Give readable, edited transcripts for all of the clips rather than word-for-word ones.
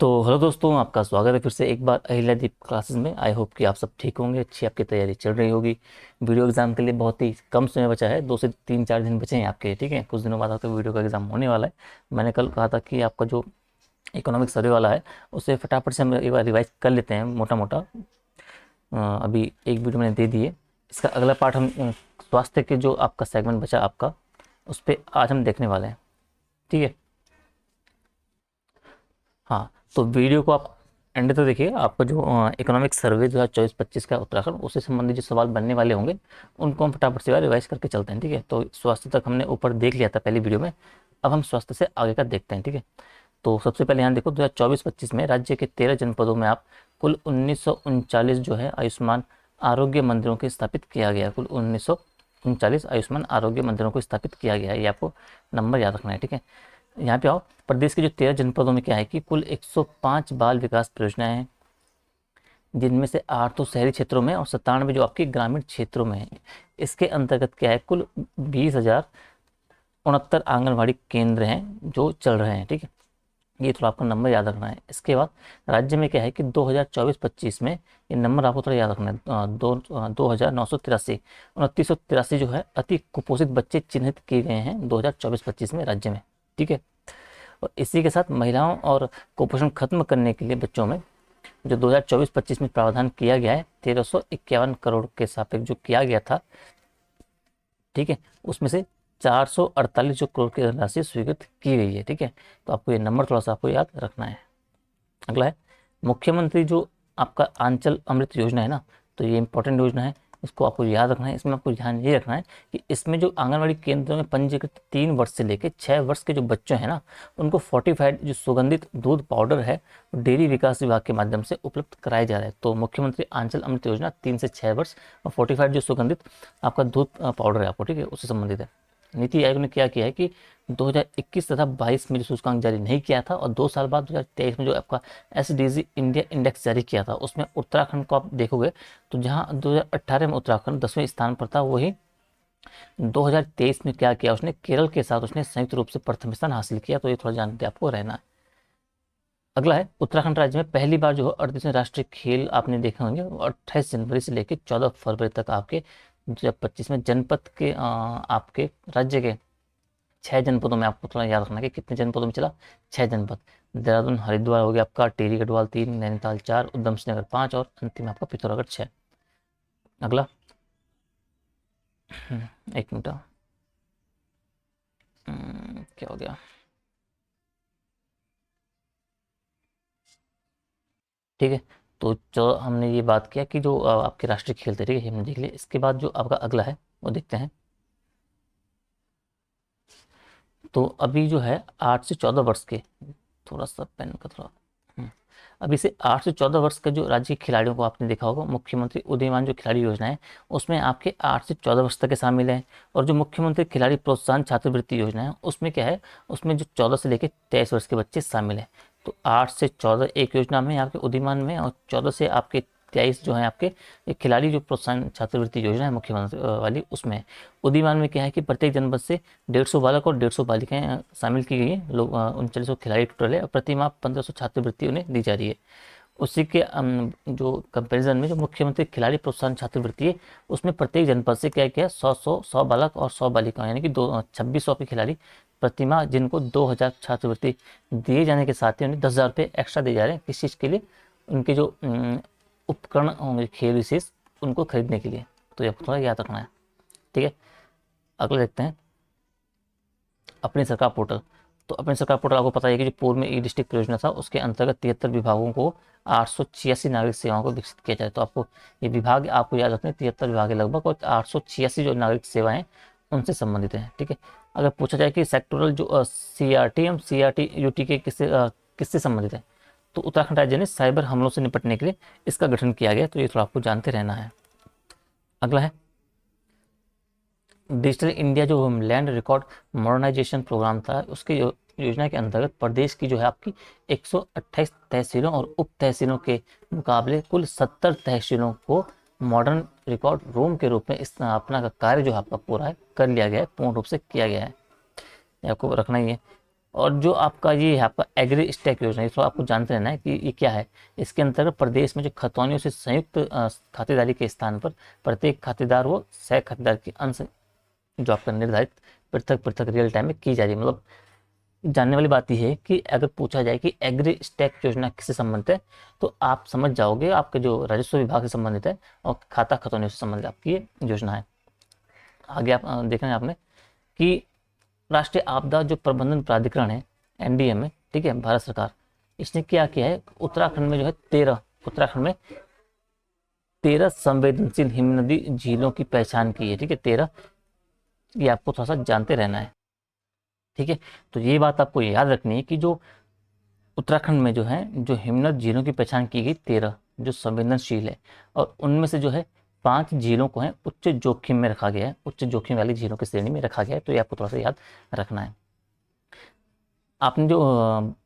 तो हेलो दोस्तों, आपका स्वागत है फिर से एक बार अहिल्यादीप क्लासेस में। आई होप कि आप सब ठीक होंगे, अच्छी आपकी तैयारी चल रही होगी। वीडियो एग्जाम के लिए बहुत ही कम समय बचा है, 2 से 3 4 दिन बचे हैं आपके। ठीक है, कुछ दिनों बाद आपका वीडियो का एग्जाम होने वाला है। मैंने कल कहा था कि आपका जो इकोनॉमिक सर्वे वाला है उसे फटाफट से हम एक बार रिवाइज कर लेते हैं मोटा मोटा। अभी एक वीडियो मैंने दे दी है। इसका अगला पार्ट हम स्वास्थ्य के जो आपका सेगमेंट बचा आपका, उस पर आज हम देखने वाले हैं। ठीक है। हाँ, तो वीडियो को आप एंड तक देखिए। आपका जो इकोनॉमिक सर्वे 2024-25 का उत्तराखंड, उससे संबंधित जो सवाल बनने वाले होंगे उनको हम फटाफट से रिवाइज करके चलते हैं। ठीक है, तो स्वास्थ्य तक हमने ऊपर देख लिया था पहली वीडियो में। अब हम स्वास्थ्य से आगे का देखते हैं। ठीक है, तो सबसे पहले यहाँ देखो, 2024-25 में राज्य के 13 जनपदों में आप कुल 1939 जो है आयुष्मान आरोग्य मंदिरों को स्थापित किया गया। कुल 1939 आयुष्मान आरोग्य मंदिरों को स्थापित किया गया है, ये आपको नंबर याद रखना है। ठीक है, यहाँ पे आओ। प्रदेश के जो 13 जनपदों में क्या है कि कुल 105 बाल विकास परियोजनाएं हैं, जिनमें से 8 तो शहरी क्षेत्रों में और 97 जो आपके ग्रामीण क्षेत्रों में है। इसके अंतर्गत क्या है, कुल 20,069 आंगनबाड़ी केंद्र हैं जो चल रहे हैं। ठीक है, ये थोड़ा आपको नंबर याद रखना है। इसके बाद राज्य में क्या है कि 2024-25 में ये नंबर आपको थोड़ा याद रखना है। 2,983 2983 जो है अति कुपोषित बच्चे चिन्हित किए गए हैं 2024-25 में राज्य में। ठीक है, और इसी के साथ महिलाओं और कुपोषण खत्म करने के लिए बच्चों में जो 2024-25 में प्रावधान किया गया है, 1351 करोड़ के सापेक्ष जो किया गया था। ठीक है, उसमें से 448 जो करोड़ की राशि स्वीकृत की गई है। ठीक है, तो आपको ये नंबर थोड़ा सा आपको याद रखना है। अगला है मुख्यमंत्री जो आपका आंचल अमृत योजना है ना, तो ये इंपॉर्टेंट योजना है, इसको आपको याद रखना है। इसमें आपको ध्यान ये रखना है कि इसमें जो आंगनबाड़ी केंद्रों में पंजीकृत 3 वर्ष से लेकर 6 वर्ष के जो बच्चे हैं ना, उनको फोर्टिफाइड जो सुगंधित दूध पाउडर है डेयरी विकास विभाग के माध्यम से उपलब्ध कराया जा रहा है। तो मुख्यमंत्री आंचल अमृत योजना 3 से 6 वर्ष और फोर्टिफाइड जो सुगंधित आपका दूध पाउडर है आपको, ठीक है, उससे संबंधित है। नीति आयोग ने क्या किया है कि 2021 तथा 22 में जो सूचकांक जारी नहीं किया था और 2 साल बाद 2023 में जो आपका SDG इंडिया इंडेक्स जारी किया था, उसमें उत्तराखंड को आप देखोगे तो जहां 2018 में उत्तराखंड 10वें स्थान पर था, वही 2023 में क्या किया उसने, केरल के साथ उसने संयुक्त रूप से प्रथम स्थान हासिल किया। तो ये थोड़ा जानते आपको रहना है। अगला है उत्तराखंड राज्य में पहली बार जो है 38वें राष्ट्रीय खेल आपने देखे होंगे, 28 जनवरी से लेकर 14 फरवरी तक आपके 2025 में जनपद के आपके राज्य के 6 जनपदों में आपको थोड़ा याद रखना कि कितने जनपदों में चला, 6 जनपद। देहरादून हरिद्वार हो गया आपका, टिहरी गढ़वाल 3, नैनीताल 4, उधम सिंह नगर 5 और अंतिम आपका पिथौरागढ़ 6। अगला एक मिनट, क्या हो गया। ठीक है, तो जो हमने ये बात किया कि जो आपके राष्ट्रीय खेल थे, ठीक है, ये हमने देख लिया। इसके बाद जो आपका अगला है वो देखते हैं। तो अभी जो है 8 से 14 वर्ष के, थोड़ा सा पेन का थोड़ा अभी से 8 से 14 वर्ष का जो राज्य के खिलाड़ियों को आपने देखा होगा, मुख्यमंत्री उदीयमान जो खिलाड़ी योजना है उसमें आपके 8 से 14 वर्ष तक के शामिल हैं। और जो मुख्यमंत्री खिलाड़ी प्रोत्साहन छात्रवृत्ति योजना है उसमें क्या है, उसमें जो 14 से लेकर 23 वर्ष के बच्चे शामिल हैं। तो 8 से 14 एक योजना में आपके उदीयमान में, और 14 से आपके 23 जो है आपके एक खिलाड़ी जो प्रोत्साहन छात्रवृत्ति योजना है मुख्यमंत्री वाली, उसमें उदीयमान में क्या है कि प्रत्येक जनपद से 150 बालक और 150 बालिकाएं शामिल की गई हैं। लोग 39 खिलाड़ी टोटल है और प्रति माह 1500 छात्रवृत्ति उन्हें दी जा रही है। उसी के जो कंपैरिजन में जो मुख्यमंत्री खिलाड़ी प्रोत्साहन छात्रवृत्ति है उसमें प्रत्येक जनपद से क्या क्या 100 बालक और 100 बालिकाएं, यानी कि 2600 के खिलाड़ी प्रतिमा, जिनको 2000 छात्रवृत्ति दिए जाने के साथ ही उन्हें 10,000 रुपये एक्स्ट्रा दिए जा रहे हैं। किस चीज़ के लिए, उनके जो उपकरण होंगे खेल विशेष, उनको खरीदने के लिए। तो ये थोड़ा याद रखना है। ठीक है, अगला देखते हैं अपनी सरकार पोर्टल। तो अपनी सरकार पोर्टल आपको पता है कि जो पूर्व में ई डिस्ट्रिक्ट परियोजना था उसके अंतर्गत 73 विभागों को 886 नागरिक सेवाओं को विकसित किया जाए। तो आपको ये विभाग आपको याद रखने, 73 विभाग है लगभग, और 886 जो नागरिक सेवाएं उनसे संबंधित हैं। ठीक है, अगर पूछा जाए कि सेक्टोरल जो CRT एम CRT UT के किससे संबंधित है, तो उत्तराखंड राज्य ने साइबर हमलों से निपटने के लिए इसका गठन किया गया। तो ये थोड़ा आपको जानते रहना है। अगला है डिजिटल इंडिया जो लैंड रिकॉर्ड मॉडर्नाइजेशन प्रोग्राम था, उसके योजना के अंतर्गत प्रदेश की जो है आपकी 128 तहसीलों और उप तहसीलों के मुकाबले कुल 70 तहसीलों को मॉडर्न रिकॉर्ड रूम के रूप में स्थापना का कार्य जो आपका पूरा है कर लिया गया है, पूर्ण रूप से किया गया है। ये आपको रखना ही है। और जो आपका ये है आपका एग्री स्टैक योजना, इसको आपको जानते रहना है कि ये क्या है। इसके अंतर्गत प्रदेश में जो खतौनियों से संयुक्त खातेदारी के स्थान पर प्रत्येक खातेदार व सह खातेदार के अंश जो आपका निर्धारित पृथक पृथक रियल टाइम में की जा रही है। मतलब जानने वाली बात यह है कि अगर पूछा जाए कि एग्री स्टैक योजना किससे संबंधित है, तो आप समझ जाओगे आपके जो राजस्व विभाग से संबंधित है और खाता खतौनियों से संबंधित आपकी ये योजना है। आगे आप देखना है आपने कि राष्ट्रीय आपदा जो प्रबंधन प्राधिकरण है, एनडीएम में, ठीक है, भारत सरकार, इसने क्या किया है, उत्तराखंड में जो है 13 संवेदनशील हिमनदी झीलों की पहचान की है, ठीक है, 13। ये आपको थोड़ा सा जानते रहना है, ठीक है। तो ये बात आपको याद रखनी है कि जो उत्तराखंड में जो है जो हिमनद झीलों की पहचान की गई 13 जो संवेदनशील है, और उनमें से जो है 5 झीलों को है उच्च जोखिम में रखा गया है, उच्च जोखिम वाली झीलों की श्रेणी में रखा गया है। तो ये आपको थोड़ा सा याद रखना है। आपने जो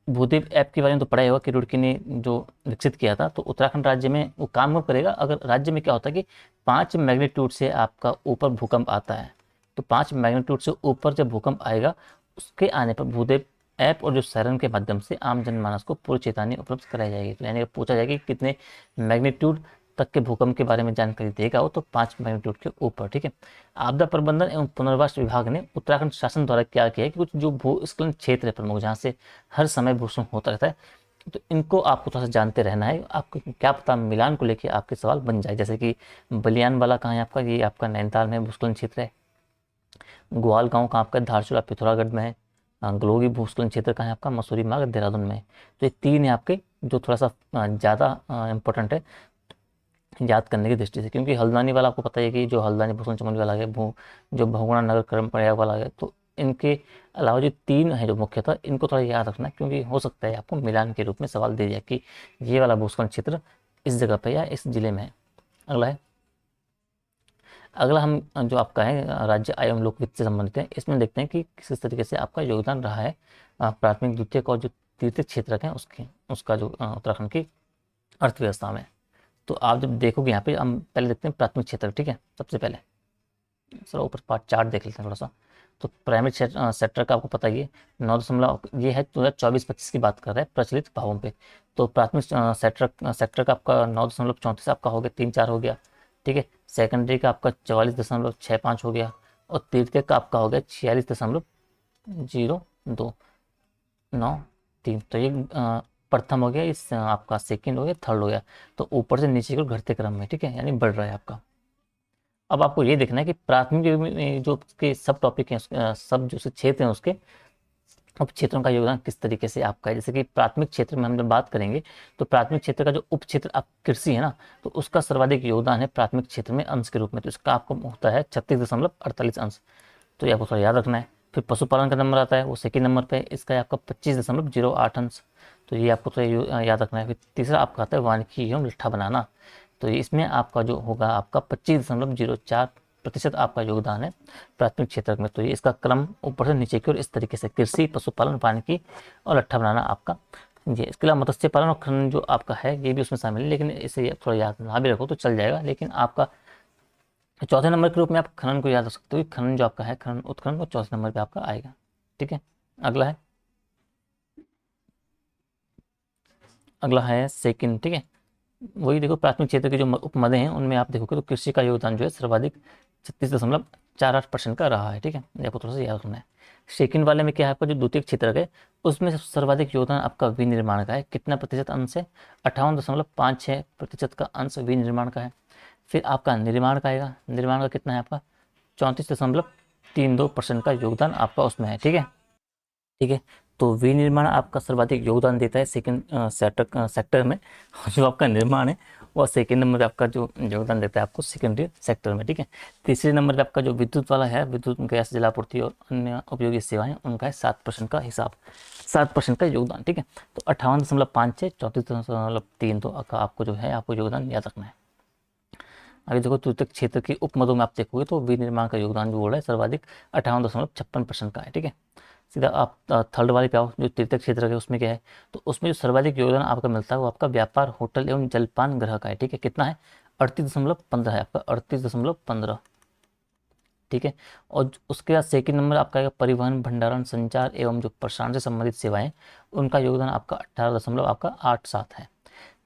भूदेव ऐप के बारे में तो पढ़ा ही होगा कि रुड़की ने जो विकसित किया था, तो उत्तराखंड राज्य में वो काम कब करेगा, अगर राज्य में क्या होता है कि 5 मैग्नीट्यूड से आपका ऊपर भूकंप आता है, तो 5 मैग्नीट्यूड से ऊपर जब भूकंप आएगा, उसके आने पर भूदेव ऐप और जो सायरन के माध्यम से आम जनमानस को पूर्व चेतावनी उपलब्ध कराई जाएगी। तो यानी पूछा जाएगा कि कितने मैग्नीट्यूड तक के भूकंप के बारे में जानकारी देगा वो, तो 5 मैग्नीट्यूड के ऊपर, ठीक है। आपदा प्रबंधन एवं पुनर्वास विभाग ने उत्तराखंड शासन द्वारा क्या किया है कि कुछ जो भूस्खलन क्षेत्र है प्रमुख, जहाँ से हर समय भूस्खलन होता रहता है, तो इनको आपको थोड़ा सा जानते रहना है। आपको क्या पता मिलान को लेके आपके सवाल बन जाए, जैसे कि बलियान वाला कहाँ है आपका, ये आपका नैनीताल में भूस्खलन क्षेत्र है। ग्वाल गाँव कहाँ आपका, धारचूला पिथौरागढ़ में है। गलोगी भूस्खलन क्षेत्र कहाँ है आपका, मसूरी मार्ग देहरादून में है। तो ये 3 है आपके जो थोड़ा सा ज़्यादा इंपॉर्टेंट है याद करने की दृष्टि से, क्योंकि हल्द्वानी वाला आपको पता है कि जो हल्द्वानी भूस्खलन चमोली वाला है, जो भगोड़ा नगर कर्म प्रयाग वाला है, तो इनके अलावा जो 3 है जो मुख्यतः, इनको थोड़ा याद रखना, क्योंकि हो सकता है आपको मिलान के रूप में सवाल दे जाए कि ये वाला भूस्खलन क्षेत्र इस जगह पे या इस जिले में है। अगला है, अगला हम जो आपका है राज्य आय एवं लोक वित्त से संबंधित है, इसमें देखते हैं कि किस तरीके से आपका योगदान रहा है प्राथमिक द्वितीयक और जो तृतीयक क्षेत्र है उसका जो उत्तराखंड की अर्थव्यवस्था में। तो आप जब देखोगे यहाँ पे, हम पहले देखते हैं प्राथमिक क्षेत्र, ठीक है। सबसे पहले सर ऊपर पार्ट चार्ट देख लेते हैं थोड़ा सा। तो प्राइमरी सेक्टर का आपको पता ही है 9 ये है 2024-25 की बात कर रहे हैं प्रचलित भावों पे। तो प्राथमिक सेक्टर का आपका 9.34 आपका हो गया, 3-4 हो गया, ठीक है। सेकेंडरी का आपका 44.65 हो गया, और तृतीय का आपका हो गया 46.029 तो ये प्रथम हो गया, इस आपका सेकंड हो गया, थर्ड हो गया। तो ऊपर से नीचे को घटते क्रम में, ठीक है, यानी बढ़ रहा है आपका। अब आपको ये देखना है कि प्राथमिक में जो उसके सब टॉपिक हैं, सब जो क्षेत्र हैं उसके उप क्षेत्रों का योगदान किस तरीके से आपका है। जैसे कि प्राथमिक क्षेत्र में हम जब बात करेंगे, तो प्राथमिक क्षेत्र का जो उप क्षेत्र आप कृषि है ना, तो उसका सर्वाधिक योगदान है प्राथमिक क्षेत्र में अंश के रूप में, तो इसका आपको होता है 36.48 अंश। तो ये आपको थोड़ा याद रखना है। फिर पशुपालन का नंबर आता है, वो सेकेंड नंबर पे, इसका है आपका 25.08 अंश। तो ये आपको थोड़ा याद रखना है। फिर तीसरा आपका आता है वानिकी एवं लिट्ठा बनाना, तो इसमें आपका जो होगा आपका 25.04% आपका योगदान है प्राथमिक क्षेत्र में। तो ये इसका क्रम ऊपर से नीचे की ओर इस तरीके से, कृषि, पशुपालन, वानिकी और लट्ठा बनाना आपका ये। इसके अलावा मत्स्य पालन और खनन जो आपका है ये भी उसमें शामिल है, लेकिन इसे थोड़ा याद ना भी रखो तो चल जाएगा। लेकिन आपका चौथे नंबर के रूप में आप खनन को याद रख सकते हो, खनन जो आपका है, खनन उत्खनन वो चौथे नंबर पे आपका आएगा, ठीक है। अगला है, अगला है सेकंड, ठीक है। वही देखो प्राथमिक क्षेत्र के जो उपमदे हैं उनमें आप देखोगे तो कृषि का योगदान जो है सर्वाधिक 36.48% का रहा है, ठीक है। ये आपको थोड़ा सा याद रखना है। सेकंड वाले में क्या है आपका जो द्वितीय क्षेत्र है, उसमें सर्वाधिक योगदान आपका विनिर्माण का है। कितना प्रतिशत अंश है, 58.56% का अंश विनिर्माण का है। फिर आपका निर्माण का आएगा, निर्माण का कितना है आपका 34.32% का योगदान आपका उसमें है, ठीक है, ठीक है। तो विनिर्माण आपका सर्वाधिक योगदान देता है सेकंड सेक्टर में, और जो आपका निर्माण है वो सेकंड नंबर पे आपका जो योगदान देता है आपको सेकेंडरी सेक्टर में, ठीक है। तीसरे नंबर पे आपका जो विद्युत वाला है, विद्युत गैस जलापूर्ति और अन्य उपयोगी सेवाएं, उनका है 7% का हिसाब, 7% का योगदान, ठीक है। तो 58.56, 34.32 का आपको जो है आपको योगदान याद रखना है। आगे देखो तृतीयक क्षेत्र के उपमदों में आप देखोगे तो विनिर्माण का योगदान जो बोल रहा है सर्वाधिक 58.56% का है, ठीक है। सीधा आप थर्ड वाले पे आओ, जो तृतीयक क्षेत्र है उसमें क्या है, तो उसमें जो सर्वाधिक योगदान आपका मिलता है वो आपका व्यापार, होटल एवं जलपान गृह का है, ठीक है। कितना है 38.15 है आपका, 38.15, ठीक है। और उसके बाद सेकंड नंबर आपका आएगा परिवहन, भंडारण, संचार एवं जो प्रसारण से संबंधित सेवाएं, उनका योगदान आपका 18.87 है।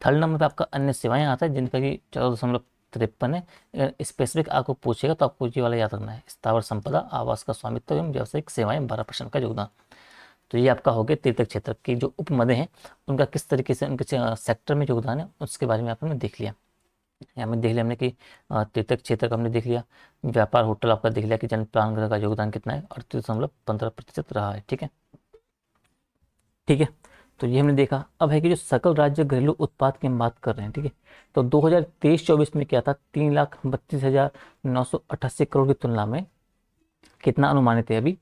थर्ड नंबर पे आपका अन्य सेवाएं आता है जिनका कि 14.53 है। अगर स्पेसिफिक आपको पूछेगा तो आपको ये वाला याद रखना है, स्थावर संपदा, आवास का स्वामित्व एवं व्यावसायिक सेवाएं 12% का योगदान। तो ये आपका हो गया तीर्थ क्षेत्र की जो उपमदे हैं उनका किस तरीके से उनके सेक्टर में योगदान है, उसके बारे में आपने देख लिया। यहाँ में देख लिया हमने कि तीर्थ क्षेत्र का हमने देख लिया, व्यापार होटल आपका देख लिया कि जन प्रांगण का योगदान कितना है, 38.15% रहा है। ठीक है, ठीक है। तो ये हमने देखा। अब है कि जो सकल राज्य घरेलू उत्पाद की हम बात कर रहे हैं, ठीक है, तो 2023-24 में क्या था, 3,32,988 करोड़ की तुलना में कितना अनुमानित है अभी,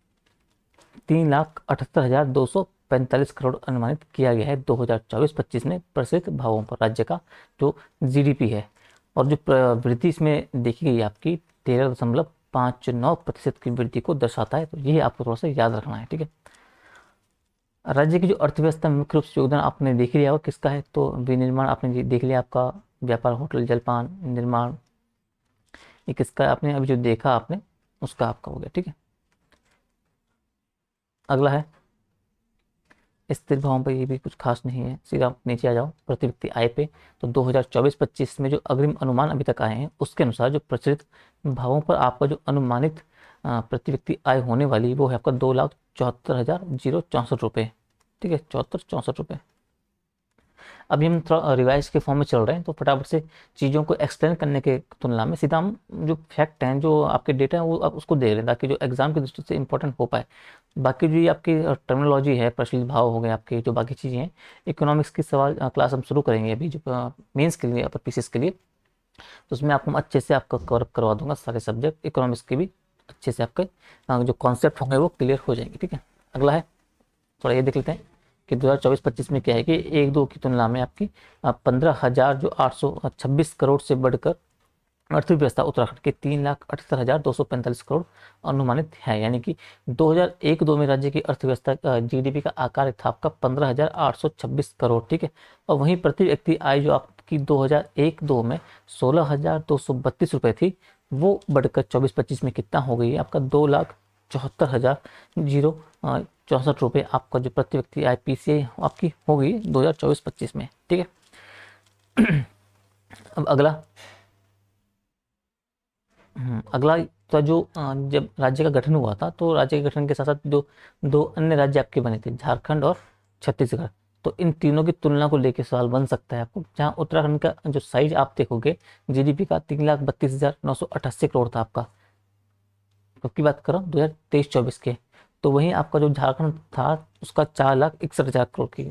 3,78,245 करोड़ अनुमानित किया गया है 2024-25 में प्रचलित भावों पर राज्य का जो जीडीपी है। और जो वृद्धि इसमें देखी गई आपकी 13.59% की वृद्धि को दर्शाता है। तो ये आपको थोड़ा सा याद रखना है। ठीक है, राज्य की जो अर्थव्यवस्था में मुख्य रूप से योगदान आपने देख लिया होगा किसका है, तो विनिर्माण आपने देख लिया, आपका व्यापार होटल जलपान निर्माण, ये किसका है आपने अभी जो देखा आपने उसका आपका हो गया। ठीक है, अगला है स्थिर भावों पर, ये भी कुछ खास नहीं है, सीधा आप नीचे आ जाओ प्रति व्यक्ति आय पे। तो 2024-25 में जो अग्रिम अनुमान अभी तक आए हैं उसके अनुसार जो प्रचलित भावों पर आपका जो अनुमानित प्रति व्यक्ति आय होने वाली वो है आपका 2,74,064 रुपये। ठीक है, 74-64 रुपये। अभी हम थोड़ा रिवाइज के फॉर्म में चल रहे हैं तो फटाफट से चीज़ों को एक्सप्लेन करने के तुलना में सीधा हम जो फैक्ट हैं जो आपके डेटा हैं वो आप उसको देख लें ताकि जो एग्जाम की दृष्टि से इंपॉर्टेंट हो पाए। बाकी जो ये आपकी टर्मिनोलॉजी है, प्रचलित भाव हो गए आपके, जो बाकी चीज़ें हैं, इकोनॉमिक्स की सवाल क्लास हम शुरू करेंगे अभी जो मेंस के लिए अपर पीसीएस के लिए, तो उसमें आपको अच्छे से आपका कवर करवा दूंगा सारे सब्जेक्ट इकोनॉमिक्स के भी, अच्छे से आपके जो कॉन्सेप्ट होंगे वो क्लियर हो जाएंगे। ठीक है, अगला है थोड़ा ये देख लेते हैं कि 2024-25 में क्या है कि एक दो की तुलना में आपकी 15,000 जो 826 करोड़ से बढ़कर अर्थव्यवस्था उत्तराखंड के 3,78,245 करोड़ अनुमानित है। यानी कि 2001-2 में राज्य की अर्थव्यवस्था जीडीपी का आकार था आपका 15,826 करोड़। ठीक है, और वहीं प्रति व्यक्ति आय जो आपकी 2001-2 में 16,232 रुपये थी, वो बढ़कर 24-25 में कितना हो गई है आपका 2,74,064 रुपये आपका जो प्रति व्यक्ति आय पीसीआई आपकी हो गई 2024-25 में। ठीक है, अब अगला अगला तो जो जब राज्य का गठन हुआ था तो राज्य के गठन के साथ साथ जो दो अन्य राज्य आपके बने थे, झारखंड और छत्तीसगढ़, तो इन तीनों की तुलना को लेकर सवाल बन सकता है आपको, जहां उत्तराखंड का जो साइज आप देखोगे जीडीपी का 3,32,988 करोड़ था आपका, कब की बात करो 2023-24 के, तो वहीं आपका जो झारखंड था उसका 4,61,000 करोड़ की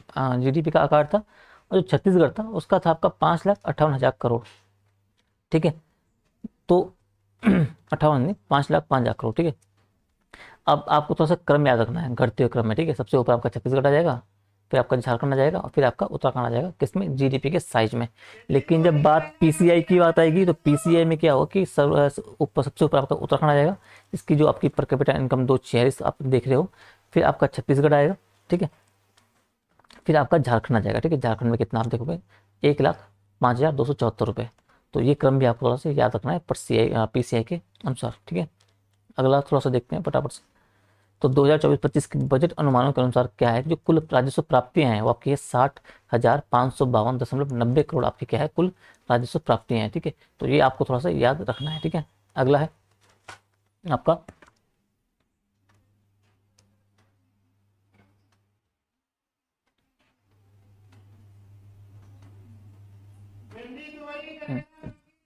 जीडीपी का आकार था, और जो छत्तीसगढ़ था उसका था आपका 5,58,000 करोड़। ठीक है, तो 58 नहीं 5,05,000 करोड़। ठीक है, अब आपको थोड़ा सा क्रम याद रखना है, घटते हुए क्रम में। ठीक है, सबसे ऊपर आपका छत्तीसगढ़ आ जाएगा, फिर आपका झारखंड आ जाएगा और फिर आपका उत्तराखंड आ जाएगा, किसमें, जीडीपी के साइज में। लेकिन जब बात पीसीआई की बात आएगी तो पीसीआई में क्या होगा कि ऊपर सबसे ऊपर आपका उत्तराखंड आ जाएगा, इसकी जो आपकी पर कैपिटा इनकम 246 आप देख रहे हो, फिर आपका छत्तीसगढ़ आएगा। ठीक है, फिर आपका झारखंड आ जाएगा। ठीक है, झारखंड में कितना आप देखोगे 1,05,274 रुपये। तो ये क्रम भी आपको थोड़ा सा याद रखना है पर पीसीआई के अनुसार। ठीक है, अगला थोड़ा सा देखते हैं फटाफट से। तो 2024-25 के बजट अनुमानों के अनुसार क्या है, जो कुल राजस्व प्राप्तियां हैं वो आपकी है 60,552.90 करोड़ आपकी क्या है कुल राजस्व प्राप्तियां हैं। ठीक है, तो ये आपको थोड़ा सा याद रखना है। ठीक है, अगला है आपका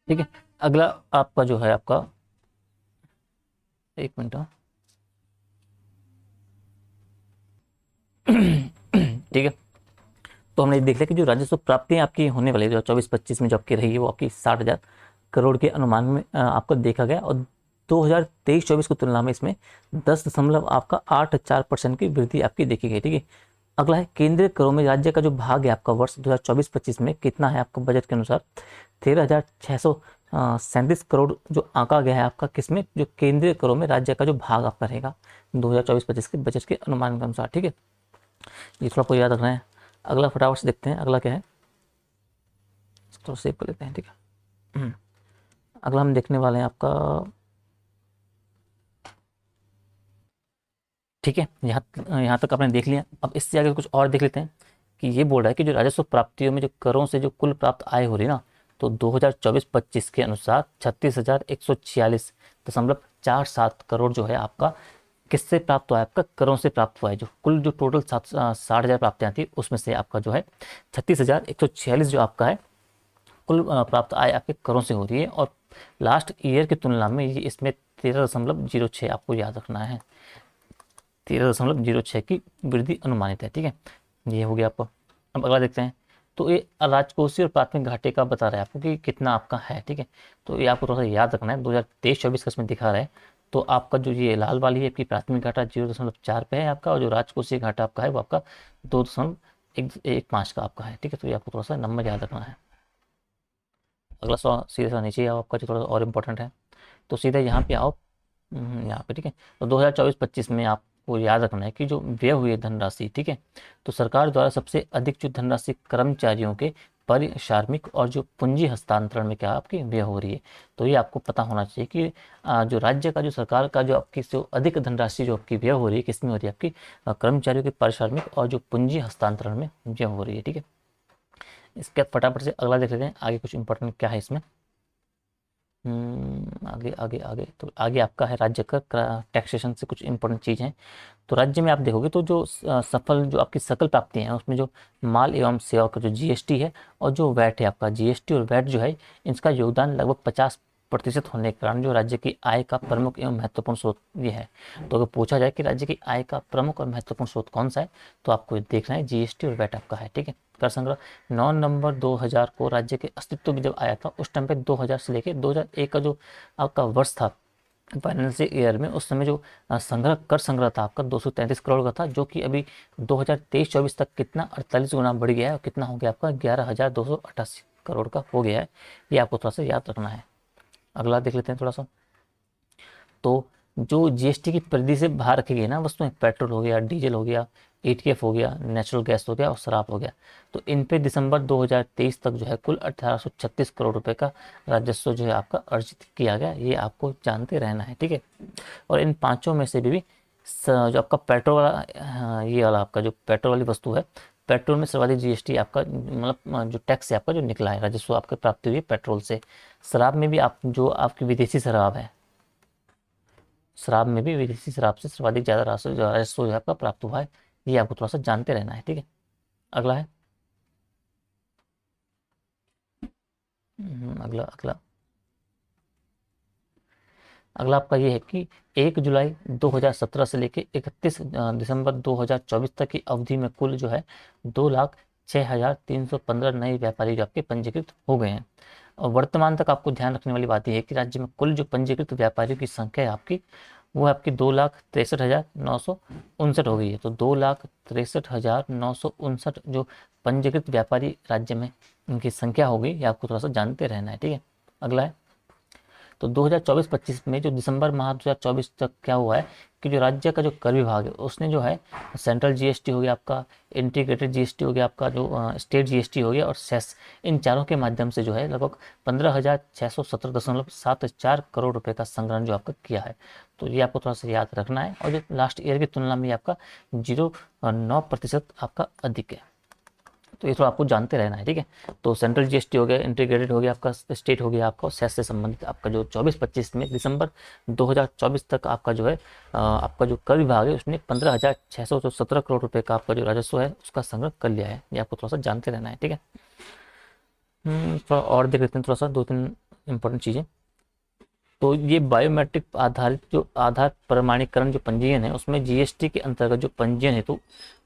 ठीक है, अगला आपका जो है आपका, एक मिनट ठीक है, तो हमने देख लिया कि जो राजस्व प्राप्तियां आपकी होने वाली जो 24-25 में जो आपकी रही है वो आपकी 60,000 करोड़ के अनुमान में आपको देखा गया, और 2023-24 की तुलना में इसमें 10 आपका 8,4% की वृद्धि आपकी देखी गई। ठीक है, अगला है केंद्रीय करों में राज्य का जो भाग है आपका वर्ष 2024-25 में कितना है आपका बजट के अनुसार, 13,637 करोड़ जो आंका गया है आपका, किसमें, जो केंद्रीय करों में राज्य का जो भाग आपका रहेगा 2024-25 के बजट के अनुमान के अनुसार। ठीक है, ये थोड़ा आपको याद रखना है। अगला फटाफट से देखते हैं अगला क्या है, थोड़ा सेव कर लेते हैं। ठीक है, अगला हम देखने वाले हैं आपका ठीक है, यहाँ यहाँ तक आपने देख लिया। अब इससे आगे कुछ और देख लेते हैं कि ये बोल रहा है कि जो राजस्व प्राप्तियों में जो करों से जो कुल प्राप्त आय हो रही है ना, तो 2024-25 के अनुसार 36,146.47 करोड़ जो है आपका किससे प्राप्त हुआ है, आपका करों से प्राप्त हुआ है। जो कुल जो टोटल 60,000 प्राप्तियां थी उसमें से आपका जो है 36,146 जो आपका है कुल प्राप्त आय आपके करों से हो रही है। और लास्ट ईयर की तुलना में ये इसमें 13.06 आपको याद रखना है, 13.06 की वृद्धि अनुमानित है। ठीक है, ये हो गया आपको। अब अगला देखते हैं। तो ये राजकोषीय और प्राथमिक घाटे का बता रहा है आपको कि कितना आपका है। ठीक है, तो ये आपको थोड़ा सा याद रखना है। 2023-24 का इसमें दिखा रहा है। तो आपका जो ये लाल वाली है आपकी प्राथमिक घाटा 0.4 पे है आपका, और जो राजकोषीय घाटा आपका है वो आपका 2.15 का आपका है। ठीक है, तो ये आपको थोड़ा सा नंबर याद रखना है। अगला सवाल सीधे सा नीचे आओ आपका, जो थोड़ा सा और इम्पोर्टेंट है। तो सीधे यहाँ पे आओ, यहाँ पे। ठीक है, तो 2024-25 में आपको याद रखना है कि जो व्यय हुई है धनराशि, ठीक है, तो सरकार द्वारा सबसे अधिक जो धनराशि कर्मचारियों के पारिश्रमिक और जो पूंजी हस्तांतरण में क्या आपकी व्यय हो रही है। तो ये आपको पता होना चाहिए कि जो राज्य का जो सरकार का जो आपकी जो अधिक धनराशि जो आपकी व्यय हो रही है किस में हो रही है, आपकी कर्मचारियों के पारिश्रमिक और जो पूंजी हस्तांतरण में व्यय हो रही है। ठीक है, इसके फटाफट से अगला देख लेते हैं आगे कुछ इंपॉर्टेंट क्या है इसमें। आगे आगे आगे तो आगे आपका है राज्य कर टैक्सेशन से कुछ इंपॉर्टेंट चीज़ है। तो राज्य में आप देखोगे तो जो सफल जो आपकी सकल प्राप्तियां हैं उसमें जो माल एवं सेवा का जो जीएसटी है और जो वैट है आपका, जीएसटी और वैट जो है इनका योगदान लगभग 50% होने के कारण जो राज्य की आय का प्रमुख एवं महत्वपूर्ण स्रोत ये है। तो अगर पूछा जाए कि राज्य की आय का प्रमुख और महत्वपूर्ण स्रोत कौन सा है, तो आपको देखना है जीएसटी और वैट आपका है। ठीक है, कर संग्रह 9 नवंबर 2000 को राज्य के अस्तित्व में जब आया था उस टाइम पे 2000 से लेके 2001 का जो आपका वर्ष था फाइनेंशियल ईयर में, उस समय जो संग्रह कर संग्रह था आपका 233 करोड़ का था, जो कि अभी 2023-24 तक कितना 48 गुना बढ़ गया है और कितना हो गया आपका 11,288 करोड़ का हो गया है। ये आपको थोड़ा सा याद रखना है। अगला देख लेते हैं थोड़ा सा। तो जो जीएसटी की परिधि से बाहर रखी गई ना वस्तुएं, पेट्रोल हो गया, डीजल हो गया, एटीएफ हो गया, नेचुरल गैस हो गया और शराब हो गया, तो इन पे दिसंबर 2023 तक जो है कुल 1836 करोड़ रुपए का राजस्व जो है आपका अर्जित किया गया। ये आपको जानते रहना है। ठीक है, और इन पांचों में से भी जो आपका पेट्रोल वाला, ये वाला आपका जो पेट्रोल वाली वस्तु है, पेट्रोल में सर्वाधिक जीएसटी आपका मतलब जो टैक्स है आपका जो निकला है, राजस्व आपको प्राप्ति हुई है पेट्रोल से। शराब में भी आप जो आपकी विदेशी शराब है, शराब में भी विदेशी शराब से सर्वाधिक ज़्यादा राजस्व जो है आपका प्राप्त हुआ है। ये आपको थोड़ा सा जानते रहना है। ठीक है, अगला है। अगला अगला अगला आपका ये है कि 1 जुलाई 2017 से लेके 31 दिसंबर 2024 तक की अवधि में कुल जो है 2,06,315 नए व्यापारी जो आपके पंजीकृत हो गए हैं। और वर्तमान तक आपको ध्यान रखने वाली बात यह है कि राज्य में कुल जो पंजीकृत व्यापारियों की संख्या है आपकी, वो आपकी 2,63,959 हो गई है। तो 2,63,959 जो पंजीकृत व्यापारी राज्य में उनकी संख्या हो गई, ये आपको थोड़ा सा जानते रहना है। ठीक है, अगला है। तो 2024-25 में जो दिसंबर माह 2024 तक क्या हुआ है कि जो राज्य का जो कर विभाग है उसने जो है सेंट्रल जीएसटी हो गया आपका, इंटीग्रेटेड जीएसटी हो गया आपका, जो स्टेट जीएसटी हो गया और सेस, इन चारों के माध्यम से जो है लगभग 15,617.74 करोड़ रुपए का संग्रहण जो आपका किया है। तो ये आपको थोड़ा सा याद रखना है। और जो लास्ट ईयर की तुलना में आपका 0.9% आपका अधिक है। तो ये तो आपको जानते रहना है। ठीक है, तो सेंट्रल जीएसटी हो गया, इंटीग्रेटेड हो गया आपका, स्टेट हो गया आपका, सेस से संबंधित आपका जो 24-25 में दिसंबर 2024 तक आपका जो है आपका जो कर विभाग है उसने 15,617 करोड़ रुपए का आपका जो राजस्व है उसका संग्रह कर लिया है। ये आपको थोड़ा सा जानते रहना है। ठीक है, थोड़ा और देख लेते हैं, थोड़ा सा 2-3 इंपॉर्टेंट चीज़ें। तो ये बायोमेट्रिक आधारित जो आधार प्रमाणीकरण जो पंजीयन है उसमें जीएसटी के अंतर्गत जो पंजीयन है, तो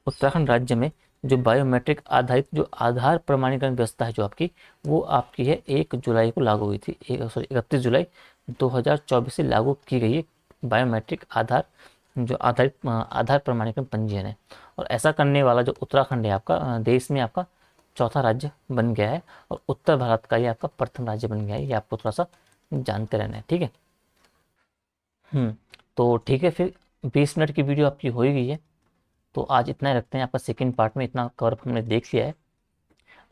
उत्तराखंड राज्य में जो बायोमेट्रिक आधारित जो आधार प्रमाणीकरण व्यवस्था है जो आपकी, वो आपकी है 1 जुलाई को लागू हुई थी, 31 जुलाई 2024 से लागू की गई है बायोमेट्रिक आधार जो आधार प्रमाणीकरण पंजीयन है। और ऐसा करने वाला जो उत्तराखंड है आपका देश में आपका चौथा राज्य बन गया है और उत्तर भारत का ये आपका प्रथम राज्य बन गया है। ये आपको थोड़ा सा जानते रहना है। ठीक है, तो ठीक है फिर 20 मिनट की वीडियो आपकी हो ही गई है। तो आज इतना ही रखते हैं, आपका सेकंड पार्ट में इतना कवर हमने देख लिया है।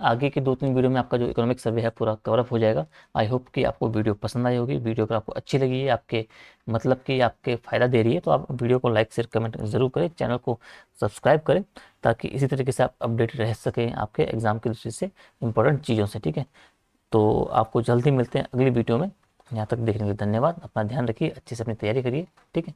आगे के 2-3 वीडियो में आपका जो इकोनॉमिक सर्वे है पूरा कवरअप हो जाएगा। आई होप कि आपको वीडियो पसंद आई होगी। वीडियो अगर आपको अच्छी लगी है, आपके मतलब कि आपके फ़ायदा दे रही है, तो आप वीडियो को लाइक शेयर कमेंट ज़रूर करें, चैनल को सब्सक्राइब करें, ताकि इसी तरीके से आप अपडेट रह सकें आपके एग्ज़ाम की दृष्टि से इंपॉर्टेंट चीज़ों से। ठीक है, तो आपको जल्दी मिलते हैं अगली वीडियो में। यहाँ तक देखने के लिए धन्यवाद। अपना ध्यान रखिए, अच्छे से अपनी तैयारी करिए। ठीक है।